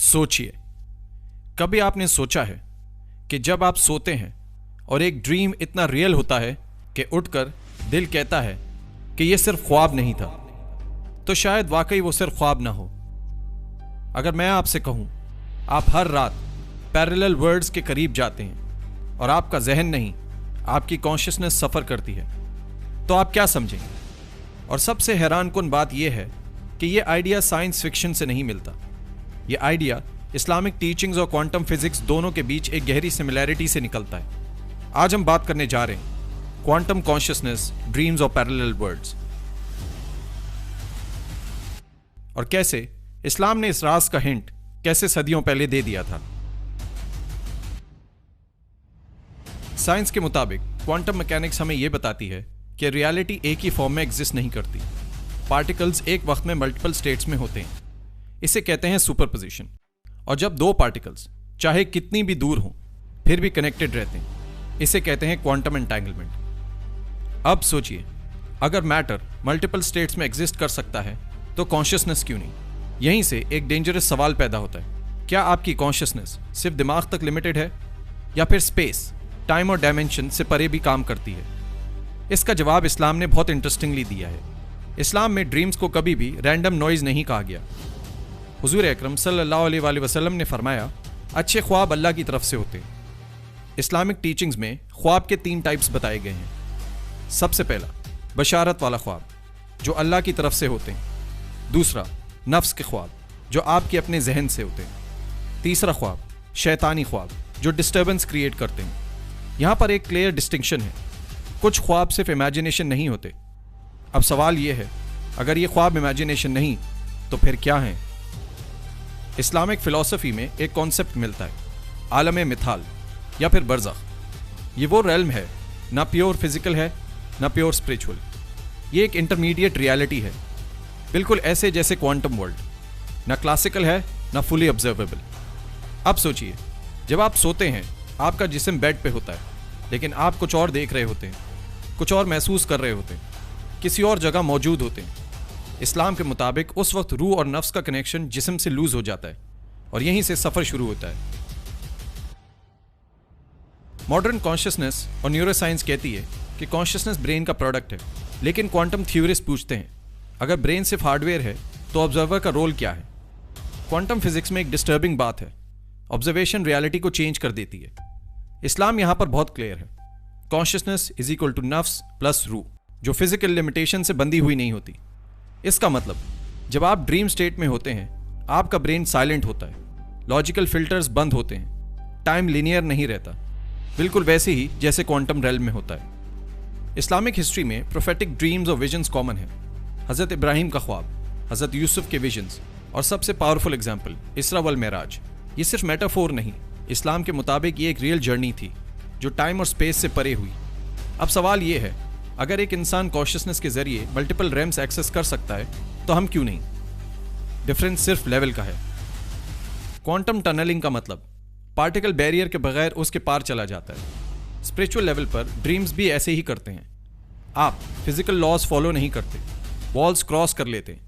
सोचिए, कभी आपने सोचा है कि जब आप सोते हैं और एक ड्रीम इतना रियल होता है कि उठकर दिल कहता है कि यह सिर्फ ख्वाब नहीं था, तो शायद वाकई वो सिर्फ ख्वाब ना हो। अगर मैं आपसे कहूं आप हर रात पैरेलल वर्ल्ड्स के करीब जाते हैं और आपका जहन नहीं, आपकी कॉन्शियसनेस सफ़र करती है, तो आप क्या समझेंगे? और सबसे हैरानकुन बात यह है कि यह आइडिया साइंस फिक्शन से नहीं मिलता। यह आइडिया इस्लामिक टीचिंग्स और क्वांटम फिजिक्स दोनों के बीच एक गहरी सिमिलैरिटी से निकलता है। आज हम बात करने जा रहे हैं क्वांटम कॉन्शियसनेस, ड्रीम्स और पैरेलल वर्ल्ड्स, और कैसे इस्लाम ने इस राज का हिंट कैसे सदियों पहले दे दिया था। साइंस के मुताबिक क्वांटम मैकेनिक्स हमें यह बताती है कि रियलिटी एक ही फॉर्म में एग्जिस्ट नहीं करती। पार्टिकल्स एक वक्त में मल्टीपल स्टेट्स में होते हैं, इसे कहते हैं सुपरपोजिशन। और जब दो पार्टिकल्स चाहे कितनी भी दूर हों फिर भी कनेक्टेड रहते हैं, इसे कहते हैं क्वांटम एंटैंगलमेंट। अब सोचिए, अगर मैटर मल्टीपल स्टेट्स में एग्जिस्ट कर सकता है तो कॉन्शियसनेस क्यों नहीं? यहीं से एक डेंजरस सवाल पैदा होता है, क्या आपकी कॉन्शियसनेस सिर्फ दिमाग तक लिमिटेड है या फिर स्पेस, टाइम और डायमेंशन से परे भी काम करती है? इसका जवाब इस्लाम ने बहुत इंटरेस्टिंगली दिया है। इस्लाम में ड्रीम्स को कभी भी रैंडम नॉइज नहीं कहा गया। हुजूर अकरम सल्लल्लाहु अलैहि वसल्लम ने फरमाया, अच्छे ख्वाब अल्लाह की तरफ से होते हैं। इस्लामिक टीचिंग्स में ख्वाब के 3 टाइप्स बताए गए हैं। सबसे पहला बशारत वाला ख्वाब, जो अल्लाह की तरफ से होते हैं। दूसरा नफ्स के ख्वाब, जो आपके अपने जहन से होते हैं। तीसरा ख्वाब शैतानी ख्वाब, जो डिस्टर्बेंस क्रिएट करते हैं। यहाँ पर एक क्लियर डिस्टिंक्शन है, कुछ ख्वाब सिर्फ इमेजिनेशन नहीं होते। अब सवाल यह है, अगर ये ख्वाब इमेजिनेशन नहीं तो फिर क्या हैं? इस्लामिक फिलॉसफी में एक कॉन्सेप्ट मिलता है, आलम मिथाल या फिर बरज़ख। ये वो रेल्म है, ना प्योर फिजिकल है ना प्योर स्पिरिचुअल। ये एक इंटरमीडिएट रियलिटी है, बिल्कुल ऐसे जैसे क्वांटम वर्ल्ड, ना क्लासिकल है ना फुली ऑब्जर्वेबल। अब सोचिए, जब आप सोते हैं आपका जिस्म बेड पे होता है, लेकिन आप कुछ और देख रहे होते हैं, कुछ और महसूस कर रहे होते हैं, किसी और जगह मौजूद होते हैं। इस्लाम के मुताबिक उस वक्त रूह और नफ्स का कनेक्शन जिस्म से लूज हो जाता है और यहीं से सफ़र शुरू होता है। मॉडर्न कॉन्शियसनेस और न्यूरोसाइंस कहती है कि कॉन्शियसनेस ब्रेन का प्रोडक्ट है, लेकिन क्वांटम थ्योरिस्ट पूछते हैं, अगर ब्रेन सिर्फ हार्डवेयर है तो ऑब्जर्वर का रोल क्या है? क्वांटम फिजिक्स में एक डिस्टर्बिंग बात है, ऑब्जर्वेशन रियलिटी को चेंज कर देती है। इस्लाम यहां पर बहुत क्लियर है, कॉन्शियसनेस इज इक्वल टू नफ्स प्लस रूह, जो फिजिकल लिमिटेशन से बंधी हुई नहीं होती। इसका मतलब जब आप ड्रीम स्टेट में होते हैं आपका ब्रेन साइलेंट होता है, लॉजिकल फिल्टर्स बंद होते हैं, टाइम लिनियर नहीं रहता, बिल्कुल वैसे ही जैसे क्वांटम रेल्म में होता है। इस्लामिक हिस्ट्री में प्रोफेटिक ड्रीम्स और विजन्स कॉमन है। हज़रत इब्राहिम का ख्वाब, हज़रत यूसुफ के विजन्स, और सबसे पावरफुल एग्जाम्पल इसरा वल मेराज। ये सिर्फ मेटाफोर नहीं, इस्लाम के मुताबिक ये एक रियल जर्नी थी जो टाइम और स्पेस से परे हुई। अब सवाल ये है, अगर एक इंसान कॉन्शियसनेस के जरिए मल्टीपल रेम्स एक्सेस कर सकता है तो हम क्यों नहीं? डिफरेंस सिर्फ लेवल का है। क्वांटम टनलिंग का मतलब पार्टिकल बैरियर के बगैर उसके पार चला जाता है। स्पिरिचुअल लेवल पर ड्रीम्स भी ऐसे ही करते हैं। आप फिजिकल लॉज फॉलो नहीं करते, वॉल्स क्रॉस कर लेते हैं,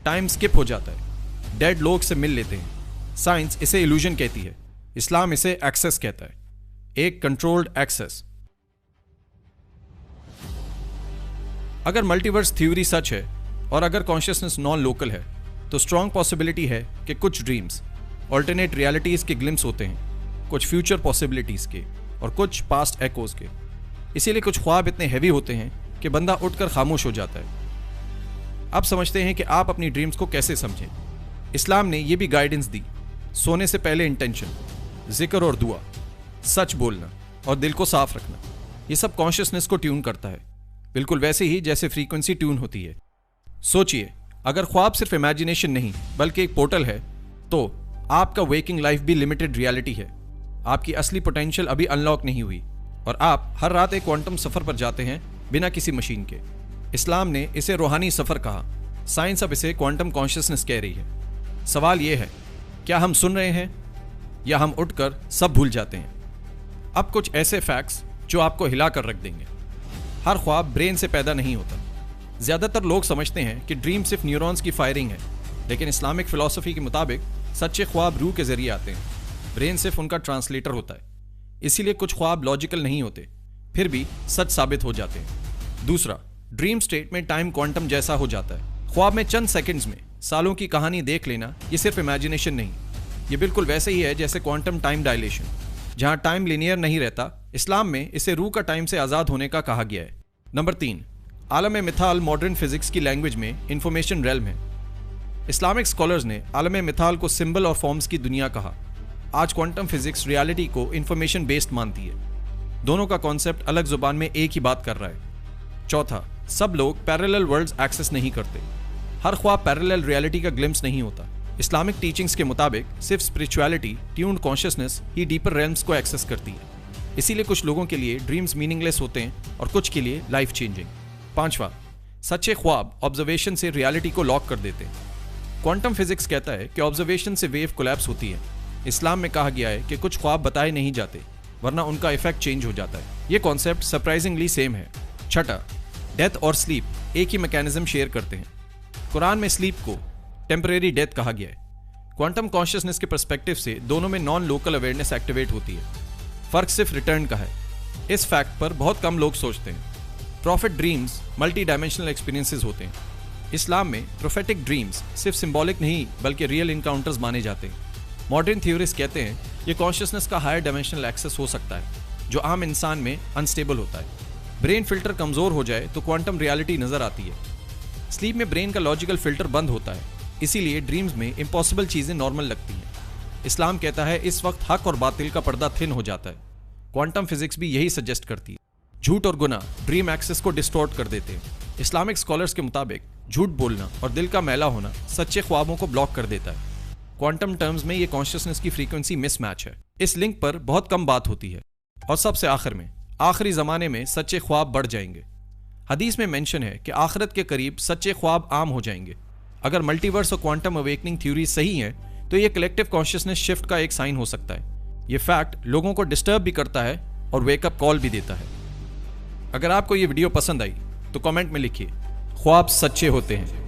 टाइम स्किप हो जाता है, डेड लोग से मिल लेते हैं। साइंस इसे इल्यूजन कहती है, इस्लाम इसे एक्सेस कहता है, एक कंट्रोल्ड एक्सेस। अगर मल्टीवर्स थ्योरी सच है और अगर कॉन्शियसनेस नॉन लोकल है तो स्ट्रॉन्ग पॉसिबिलिटी है कि कुछ ड्रीम्स ऑल्टरनेट रियलिटीज के ग्लिम्स होते हैं, कुछ फ्यूचर पॉसिबिलिटीज के और कुछ पास्ट एकोज के। इसीलिए कुछ ख्वाब इतने हैवी होते हैं कि बंदा उठकर खामोश हो जाता है। अब समझते हैं कि आप अपनी ड्रीम्स को कैसे समझें। इस्लाम ने यह भी गाइडेंस दी, सोने से पहले इंटेंशन, जिक्र और दुआ, सच बोलना और दिल को साफ रखना, ये सब कॉन्शियसनेस को ट्यून करता है, बिल्कुल वैसे ही जैसे फ्रीक्वेंसी ट्यून होती है। सोचिए, अगर ख्वाब सिर्फ इमेजिनेशन नहीं बल्कि एक पोर्टल है तो आपका वेकिंग लाइफ भी लिमिटेड रियलिटी है। आपकी असली पोटेंशियल अभी अनलॉक नहीं हुई और आप हर रात एक क्वांटम सफ़र पर जाते हैं बिना किसी मशीन के। इस्लाम ने इसे रूहानी सफ़र कहा, साइंस अब इसे क्वांटम कॉन्शियसनेस कह रही है। सवाल यह है, क्या हम सुन रहे हैं या हम उठकर सब भूल जाते हैं? अब कुछ ऐसे फैक्ट्स जो आपको हिला कर रख देंगे। हर ख्वाब ब्रेन से पैदा नहीं होता। ज़्यादातर लोग समझते हैं कि ड्रीम सिर्फ न्यूरॉन्स की फायरिंग है, लेकिन इस्लामिक फ़िलॉसफी के मुताबिक सच्चे ख्वाब रूह के जरिए आते हैं, ब्रेन सिर्फ उनका ट्रांसलेटर होता है। इसीलिए कुछ ख्वाब लॉजिकल नहीं होते, फिर भी सच साबित हो जाते हैं। दूसरा, ड्रीम स्टेट में टाइम क्वांटम जैसा हो जाता है। ख्वाब में चंद सेकंड्स में सालों की कहानी देख लेना, ये सिर्फ इमेजिनेशन नहीं, ये बिल्कुल वैसे ही है जैसे क्वांटम टाइम डायलेशन, जहां टाइम लिनियर नहीं रहता। इस्लाम में इसे रूह का टाइम से आज़ाद होने का कहा गया है। नंबर 3, आलम मिथाल मॉडर्न फिजिक्स की लैंग्वेज में इंफॉर्मेशन रेल्म है। इस्लामिक स्कॉलर्स ने आलम मिथाल को सिंबल और फॉर्म्स की दुनिया कहा। आज क्वांटम फिजिक्स रियलिटी को इंफॉर्मेशन बेस्ड मानती है। दोनों का कॉन्सेप्ट अलग जुबान में एक ही बात कर रहा है। चौथा, सब लोग पैरेलल वर्ल्ड्स एक्सेस नहीं करते। हर ख्वाब पैरेलल रियलिटी का ग्लिम्स नहीं होता। इस्लामिक टीचिंग्स के मुताबिक सिर्फ स्पिरिचुअलिटी, ट्यून्ड कॉन्शियसनेस ही डीपर रेल्म्स को एक्सेस करती है। इसीलिए कुछ लोगों के लिए ड्रीम्स मीनिंगलेस होते हैं और कुछ के लिए लाइफ चेंजिंग। पांचवा, सच्चे ख्वाब ऑब्जर्वेशन से रियलिटी को लॉक कर देते हैं। क्वांटम फिजिक्स कहता है कि ऑब्जर्वेशन से वेव कोलैप्स होती है। इस्लाम में कहा गया है कि कुछ ख्वाब बताए नहीं जाते, वरना उनका इफेक्ट चेंज हो जाता है। ये कॉन्सेप्ट सरप्राइजिंगली सेम है। छठा, डेथ और स्लीप एक ही मैकेनिज्म शेयर करते हैं। कुरान में स्लीप को टेम्परेरी डेथ कहा गया है। क्वांटम कॉन्शियसनेस के पर्सपेक्टिव से दोनों में नॉन लोकल अवेयरनेस एक्टिवेट होती है। फर्क सिर्फ रिटर्न का है। इस फैक्ट पर बहुत कम लोग सोचते हैं। Profit dreams multi dimensional experiences होते हैं। इस्लाम में प्रोफेटिक ड्रीम्स सिर्फ सिंबॉलिक नहीं बल्कि रियल इनकाउंटर्स माने जाते हैं। मॉडर्न थ्योरिस्ट कहते हैं ये कॉन्शियसनेस का हायर डायमेंशनल एक्सेस हो सकता है, जो आम इंसान में अनस्टेबल होता है। ब्रेन फिल्टर कमजोर हो जाए तो क्वांटम रियलिटी नजर आती है। स्लीप में ब्रेन का लॉजिकल फिल्टर बंद होता है, इसीलिए ड्रीम्स में इम्पॉसिबल चीजें नॉर्मल लगती हैं। इस्लाम कहता है इस वक्त हक और बातिल का पर्दा थिन हो जाता है। क्वांटम फिजिक्स भी यही सजेस्ट करती है। झूठ और गुनाह ड्रीम एक्सेस को डिस्टॉर्ट कर देते हैं। इस्लामिक स्कॉलर्स के मुताबिक झूठ बोलना और दिल का मैला होना सच्चे ख्वाबों को ब्लॉक कर देता है। क्वांटम टर्म्स में ये कॉन्शियसनेस की फ्रीक्वेंसी मिसमैच है। इस लिंक पर बहुत कम बात होती है। और सबसे आखिर में, आखिरी जमाने में सच्चे ख्वाब बढ़ जाएंगे। हदीस में मेंशन है कि आखिरत के करीब सच्चे ख्वाब आम हो जाएंगे। अगर मल्टीवर्स और क्वांटम अवेकनिंग थ्योरी सही है तो ये कलेक्टिव कॉन्शियसनेस शिफ्ट का एक साइन हो सकता है। ये फैक्ट लोगों को डिस्टर्ब भी करता है और वेकअप कॉल भी देता है। अगर आपको ये वीडियो पसंद आई तो कमेंट में लिखिए, ख्वाब सच्चे होते हैं।